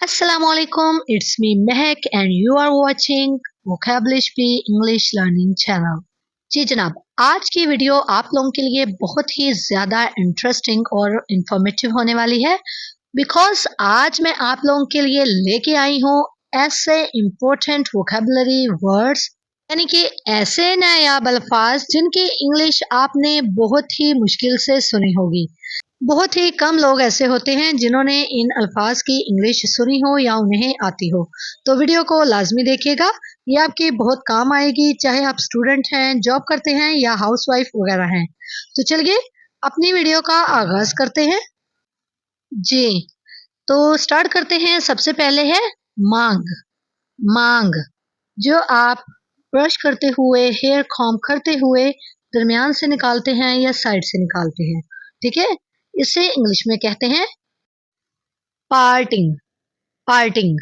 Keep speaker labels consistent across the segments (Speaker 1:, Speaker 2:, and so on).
Speaker 1: Assalamualaikum, it's me Mehak and you are watching Vocabulary English Learning Channel। जी जनाब, आज की video आप लोगों के लिए बहुत ही ज़्यादा इंटरेस्टिंग और इंफॉर्मेटिव होने वाली है बिकॉज आज मैं आप लोगों के लिए लेके आई हूँ ऐसे इम्पोर्टेंट वोकेबलरी वर्ड्स, यानी कि ऐसे नायाब अल्फाज जिनकी इंग्लिश आपने बहुत ही मुश्किल से सुनी होगी। बहुत ही कम लोग ऐसे होते हैं जिन्होंने इन अल्फाज की इंग्लिश सुनी हो या उन्हें आती हो। तो वीडियो को लाजमी देखिएगा, ये आपकी बहुत काम आएगी, चाहे आप स्टूडेंट हैं, जॉब करते हैं या हाउसवाइफ वगैरह हैं। तो चलिए अपनी वीडियो का आगाज करते हैं। जी, तो स्टार्ट करते हैं। सबसे पहले है मांग। मांग जो आप ब्रश करते हुए, हेयर कॉम्ब करते हुए दरमियान से निकालते हैं या साइड से निकालते हैं, ठीक है। इसे इंग्लिश में कहते हैं पार्टिंग। Parting,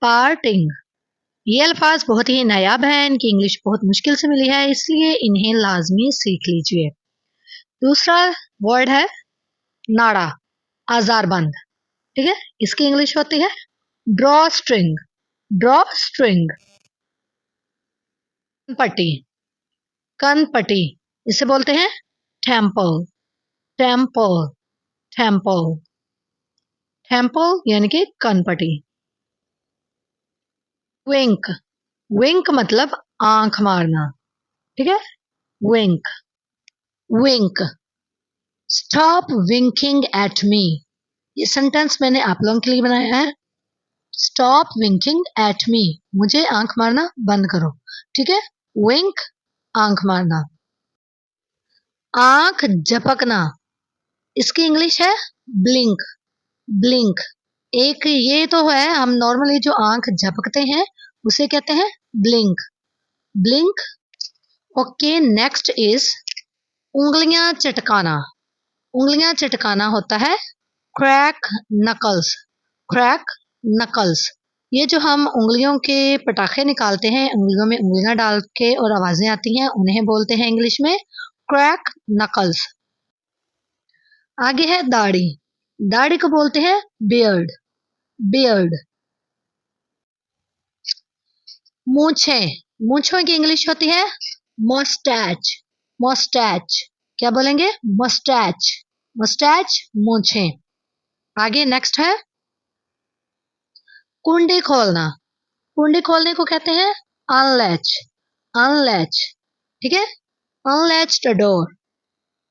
Speaker 1: parting. ये अल्फाज बहुत ही नायाब हैं, इनकी इंग्लिश बहुत मुश्किल से मिली है, इसलिए इन्हें लाजमी सीख लीजिए। दूसरा वर्ड है नाड़ा, आजारबंद, ठीक है। इसकी इंग्लिश होती है ड्रॉ स्ट्रिंग। Draw string. पट्टी, कनपट्टी, इसे बोलते हैं टेम्पल। टेम्पल, टेम्पल, टेम्पल यानी कि कनपट्टी। विंक, विंक मतलब आंख मारना, ठीक है। विंक, विंक। स्टॉप विंकिंग एट मी, ये सेंटेंस मैंने आप लोगों के लिए बनाया है। स्टॉप विंकिंग एट मी, मुझे आंख मारना बंद करो, ठीक है। विंक, आंख मारना। आंख झपकना, इसकी इंग्लिश है ब्लिंक। ब्लिंक। एक ये तो है, हम नॉर्मली जो आंख झपकते हैं उसे कहते हैं blink. Blink. Okay, next is उंगलियां चटकाना। उंगलियां चटकाना होता है क्रैक नकल्स। Crack knuckles. ये जो हम उंगलियों के पटाखे निकालते हैं, उंगलियों में उंगलियां डाल के और आवाजें आती हैं, उन्हें बोलते हैं इंग्लिश में क्रैक नकल्स। आगे है दाढ़ी। दाढ़ी को बोलते हैं बियर्ड। बियर्ड। मूछें, मूछों की इंग्लिश होती है मस्टैच। मस्टैच। क्या बोलेंगे? मस्टैच। मस्टैच, मूछें। आगे नेक्स्ट है कुंडी खोलना। कुंडी खोलने को कहते हैं अनलैच। अनलैच, ठीक है। अनलैच द डोर।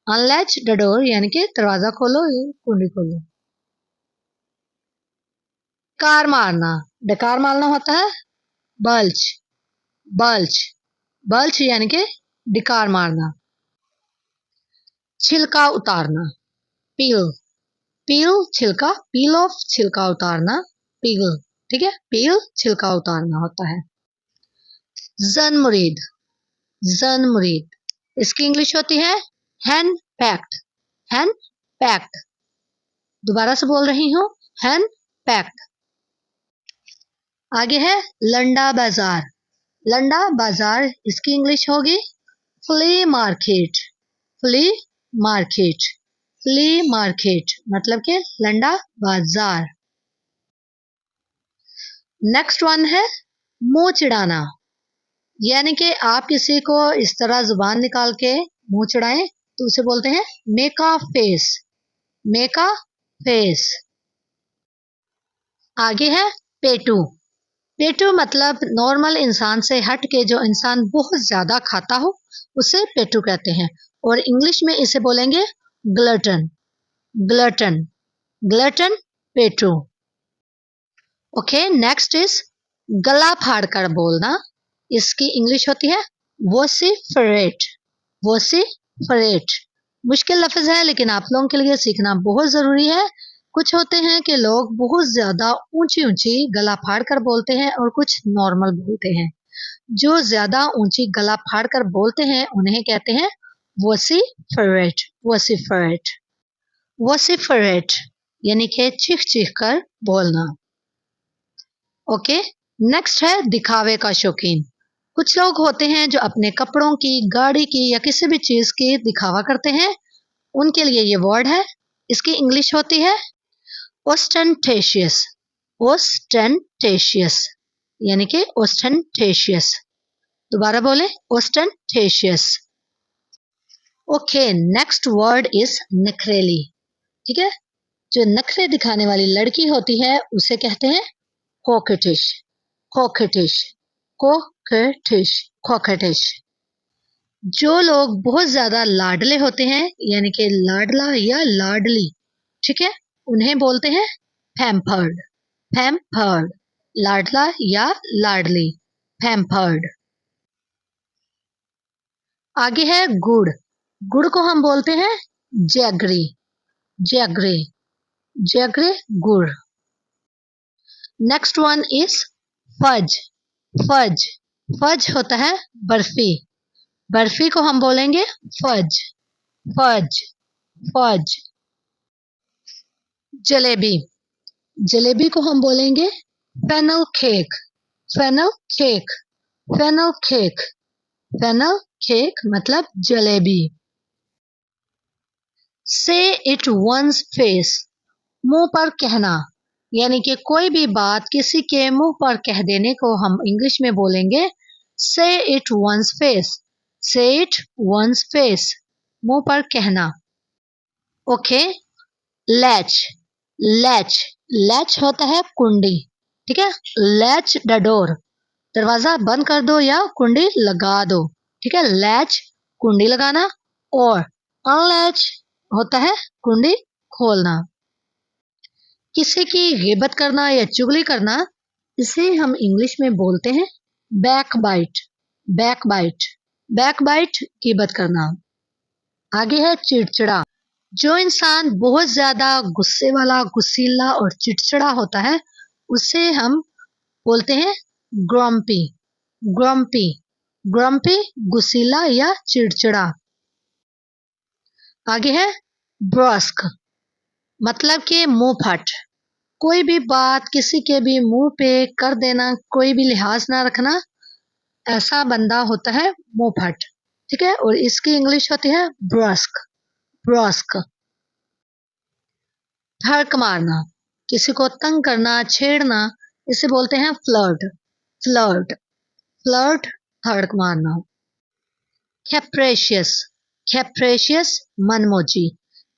Speaker 1: अनलैच द डोर यानी कि दरवाजा खोलो, कुंडी खोलो। कार मारना। डकार मारना होता है बल्च। बल्च। बल्च यानी कि डिकार मारना। छिलका उतारना, पील। पील छिलका, पील ऑफ छिलका उतारना, पील, ठीक है। पील छिलका उतारना होता है। जन मुरीद। जन मुरीद, इसकी इंग्लिश होती है हैंड पैक्ड। Hand packed. दोबारा से बोल रही हूँ, हैंड पैक्ड। आगे है लंडा बाजार। लंडा बाजार, इसकी इंग्लिश होगी flea market. Flea market. Flea market मतलब के लंडा बाजार। नेक्स्ट वन है मुंह चिढ़ाना, यानी कि आप किसी को इस तरह जुबान निकाल के मुंह चिढ़ाएं तो उसे बोलते हैं make a face. Make a face. आगे है पेटू। पेटू मतलब नॉर्मल इंसान से हट के जो इंसान बहुत ज्यादा खाता हो उसे पेटू कहते हैं, और इंग्लिश में इसे बोलेंगे ग्लटन। ग्लटन। ग्लटन, पेटू। ओके, नेक्स्ट इज गला फाड़ कर बोलना। इसकी इंग्लिश होती है वोसिफरेट। वोसिफरेट। मुश्किल लफ्ज है लेकिन आप लोगों के लिए सीखना बहुत जरूरी है। कुछ होते हैं कि लोग बहुत ज्यादा ऊंची ऊंची गला फाड़ कर बोलते हैं और कुछ नॉर्मल बोलते हैं। जो ज्यादा ऊंची गला फाड़ कर बोलते हैं उन्हें कहते हैं वोसिफरेट। वोसिफरेट। वोसिफरेट यानी कि चीख चीख कर बोलना। ओके, नेक्स्ट है दिखावे का शौकीन। कुछ लोग होते हैं जो अपने कपड़ों की, गाड़ी की या किसी भी चीज की दिखावा करते हैं, उनके लिए ये वर्ड है। इसकी इंग्लिश होती है ओस्टेंटेशियस। ostentatious यानी कि ostentatious। दोबारा बोले, ostentatious। Okay, next word is नखरेली। ठीक है, जो नखरे दिखाने वाली लड़की होती है उसे कहते हैं coquettish, coquettish, coquettish, coquettish। जो लोग बहुत ज्यादा लाडले होते हैं यानी कि लाडला या लाडली, ठीक है, उन्हें बोलते हैं पैम्पर्ड, पैम्पर्ड। लाडला या लाडली, पैम्पर्ड। आगे है गुड़। गुड़ को हम बोलते हैं जैगरी, जैगरी, जैगरी, गुड़। Next one is fudge, fudge. Fudge होता है बर्फी, बर्फी को हम बोलेंगे fudge, fudge, fudge. Jalebi, jalebi को हम बोलेंगे funnel cake, funnel cake, funnel cake, funnel cake मतलब जलेबी। से इट वंस फेस, मुंह पर कहना, यानी कि कोई भी बात किसी के मुंह पर कह देने को हम इंग्लिश में बोलेंगे से इट वंस फेस, से इट वंस फेस, मुंह पर कहना। ओके, लैच, लैच, लैच होता है कुंडी, ठीक है, लैच द डोर, दरवाजा बंद कर दो या कुंडी लगा दो, ठीक है, लैच कुंडी लगाना। और अनलैच होता है कुंडी खोलना। किसी की गिबत करना या चुगली करना, इसे हम इंग्लिश में बोलते हैं backbite, backbite, backbite, गिबत करना। आगे है चिड़चिड़ा। जो इंसान बहुत ज्यादा गुस्से वाला, गुस्सीला और चिड़चिड़ा होता है उसे हम बोलते हैं ग्रम्पी, ग्रम्पी, ग्रम्पी, गुस्सीला या चिड़चिड़ा। आगे है ब्रस्क, मतलब कि मुंह फट, कोई भी बात किसी के भी मुंह पे कर देना, कोई भी लिहाज ना रखना, ऐसा बंदा होता है मुंह फट, ठीक है, और इसकी इंग्लिश होती है ब्रस्क, ब्रस्क। धड़क मारना, किसी को तंग करना, छेड़ना, इसे बोलते हैं फ्लर्ट, फ्लर्ट, फ्लर्ट, धड़क मारना। कैप्रेशियस, कैप्रेशियस, मनमोजी,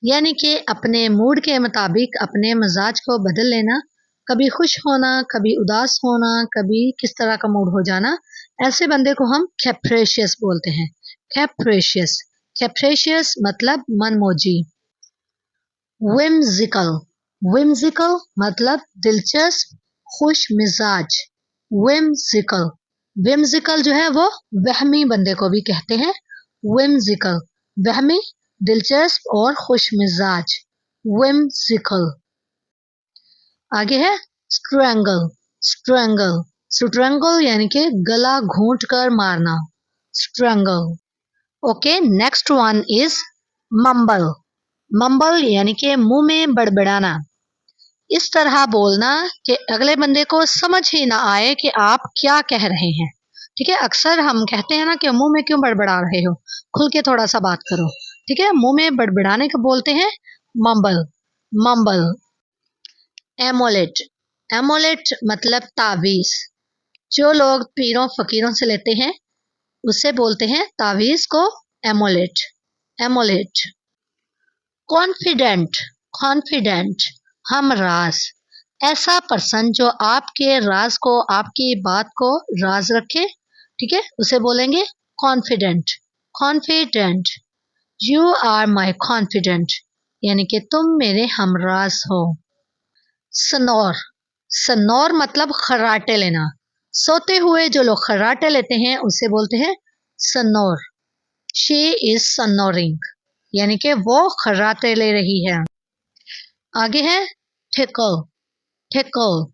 Speaker 1: यानी कि अपने मूड के मुताबिक अपने मिजाज को बदल लेना, कभी खुश होना, कभी उदास होना, कभी किस तरह का मूड हो जाना, ऐसे बंदे को हम कैप्रेशियस बोलते हैं, कैप्रेशियस, कैप्रेशियस मतलब मनमोजी। whimsical, whimsical मतलब दिलचस्प, खुश मिजाज, whimsical, whimsical जो है वो वहमी बंदे को भी कहते हैं, whimsical, वहमी, दिलचस्प और खुश मिजाज, whimsical। आगे है strangle, strangle, strangle यानी कि गला घोंट कर मारना, strangle। Okay, next one is mumble, mumble यानी कि मुंह में बड़बड़ाना, इस तरह बोलना कि अगले बंदे को समझ ही ना आए कि आप क्या कह रहे हैं, ठीक है। अक्सर हम कहते हैं ना कि मुंह में क्यों बड़बड़ा रहे हो, खुल के थोड़ा सा बात करो, ठीक है, मुंह में बड़बड़ाने को बोलते हैं मम्बल, मम्बल। एमोलेट, एमोलेट मतलब तावीज, जो लोग पीरों फकीरों से लेते हैं उसे बोलते हैं तावीज को AMOLED, AMOLED. Confident, confident, Humraaz, ऐसा पर्सन जो आपके राज को, आपकी बात को राज रखे, ठीक है, उसे बोलेंगे confident, confident. You are my confident, यानी कि तुम मेरे हमराज हो। सनौर, सनौर मतलब खर्राटे लेना, सोते हुए जो लोग खर्राटे लेते हैं उसे बोलते हैं सनौर। शी इज सनोरिंग, यानी कि वो खर्राटे ले रही है। आगे है ठेकल, ठेकल,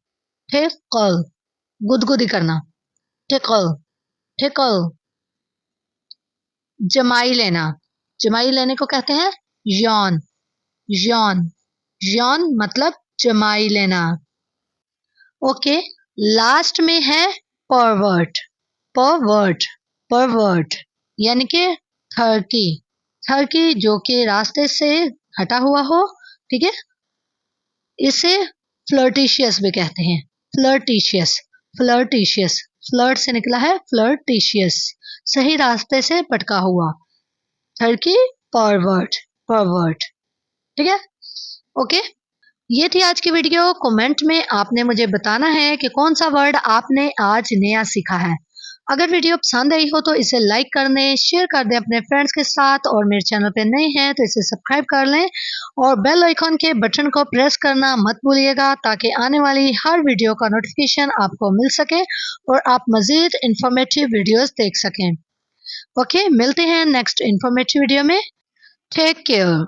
Speaker 1: ठेकल, गुदगुदी करना, ठेकल, ठेकल। जमाई लेना, जमाई लेने को कहते हैं यौन, यौन, यौन मतलब जमाई लेना। ओके, लास्ट में है परवर्ट, परवर्ट, परवर्ट, यानी कि थर्की, थर्की जो कि रास्ते से हटा हुआ हो, ठीक है, इसे फ्लर्टिशियस भी कहते हैं, फ्लर्टिशियस, फ्लर्टिशियस, फ्लर्ट से निकला है फ्लर्टिशियस, सही रास्ते से भटका हुआ। थर्ड की परवर्ट, परवर्ट, ठीक है, ओके। ये थी आज की वीडियो। कमेंट में आपने मुझे बताना है कि कौन सा वर्ड आपने आज नया सीखा है। अगर वीडियो पसंद आई हो तो इसे लाइक कर दें, शेयर कर दें अपने फ्रेंड्स के साथ, और मेरे चैनल पे नए हैं तो इसे सब्सक्राइब कर लें और बेल आइकॉन के बटन को प्रेस करना मत भूलिएगा, ताकि आने वाली हर वीडियो का नोटिफिकेशन आपको मिल सके और आप मज़ीद इंफॉर्मेटिव वीडियोस देख सकें। ओके, मिलते हैं नेक्स्ट इंफॉर्मेटिव वीडियो में। Take care.